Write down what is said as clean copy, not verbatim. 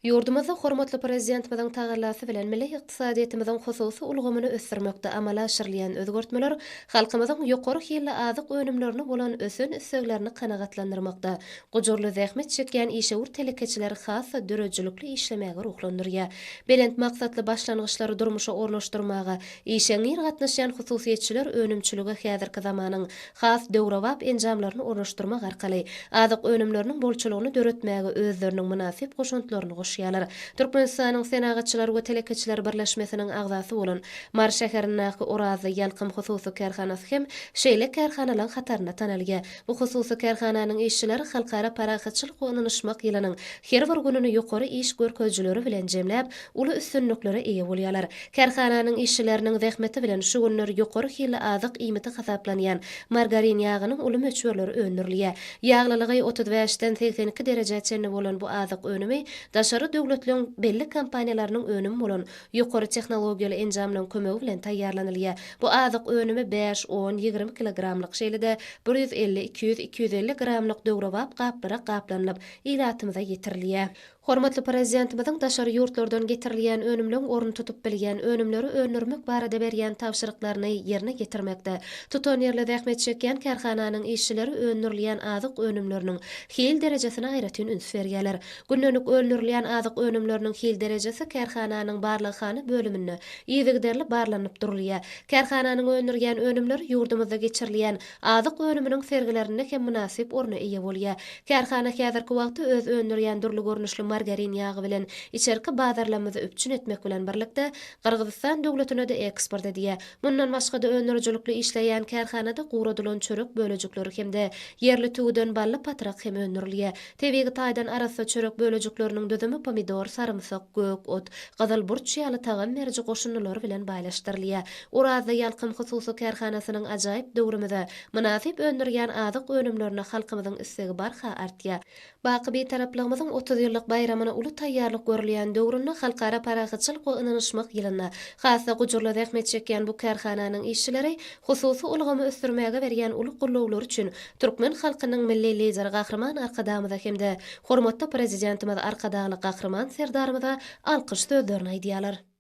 Yurdumuzda hormatly prezidentimizin tagallasy bilen milli iqtisadiýetimiziň hususy ulgamyny ösdürmekde amala aşyrylýan özgertmeler halkymyzyň ýokary hille azyk önümlerini bolan ösen isleglerini kanagatlandyrmakda, gujurly zähmet çekýän işewur telekeçiler hassa dörejlikli işlemäge ruhlandyrýar. Belent maksatly başlangyçlary durmuşa ornaşdyrmaga, işeňir gatnaşýan hususiýetçiler önümçüligi häzirki zamanyň has döwrewap enjamlaryny ornaşdyrmak arkaly azyk önümleriniň bolçulugyny döretmäge özleriniň münasip goşuntlaryny goşýarlar. Türkmenistanyň senagatçylary we telekeçiler birleşmesiniň agzasy bolan Mar şäherindäki Orazy ýalkym hususy karhanasy hem şeýle karhanalar hataryna tanalýar. Bu hususy karhananyň işçileri halkara parahatçylyk we ynanyşmak ýylynyň her bir gününi ýokary iş görkezjileri bilen jemläp, uly üstünliklere eýe bolýarlar. Karhananyň işçileriniň zähmeti bilen şu günleri ýokary hille azyk iýmiti hasaplanýan margarin ýagynyň uly möçberleri öndürilýär. Ýaglylygy 35-den 82 derece çenli bolan bu azyk önümi daşary döwletleriň belli kompaniýalarynyň önümi bolan ýokary tehnologiýaly enjamlaryň kömegi bilen taýýarlanylýar. Bu azyk önümi 5, 10, 20 kilogramlyk şeýlede 150, 200, 250 gramlyk döwrewap gaplara gaplanylyp ilatymyza ýetirilýär. Hormatly prezidentimiziň daşary ýurtlardan getirilýän önümleriň orny tutup bilýän önümleri öndürmek barada berýän tapşyryklaryny ýerine getirmekde. Tutan ýerle zähmet çekýän karhananyň işçileri öndürilýän azyk önümleriniň hil derejesine aýratyn üns berýärler. Günnelik öndürilýän azyk önümleriniň hil derejesi karhananyň barlyghany bölümine ýygyderli barlanyp durulýar. Karhananyň öndürýän önümleri ýurdumyzda geçirilýän azyk önüminiň sergilerine hem münasip orna eýe bolýar. Karhana häzirki wagtda öz öndürýän durly görnüşli margarin ýagy bilen içerki bazarlamyzy üpçün etmek bilen birlikde Kyrgyzstan döwletine de eksport edýär. Mundan başga da öndürjülikli işleýän karhanada guradylan çörek bölejikleri hemde yerli tüwden bally patrak hem öndürilýär. Tebigi taýdan arasy çörek bölejikleriniň dödümi pomidor, sarımsak, gök, ot, gazal burç ýaly tagam merci goşunlary bilen baýlaşdyrylýar. Orazy ýalkym hususy karhanasynyň ajaýyp döwrümide münasip öndürýän azyk önümlerine halkymyzyň istegi barha artýar. Baky bir taraplygymyzyň 30 ýyllyk bayramyna uly taýýarlyk görülýän döwründe halkara parahatçylyk we ynanyşmak ýylyna hassa gujurly zähmet çekýän bu karhananyň işçileri hususy ulgamy ösdürmäge berýän uly gullawlar üçin türkmen halkynyň milli lideri gahrman arkadamyza hemde hormatly prezidentimiz arkadaly gahrman serdarymyza alkyş sözlerini aýdýarlar.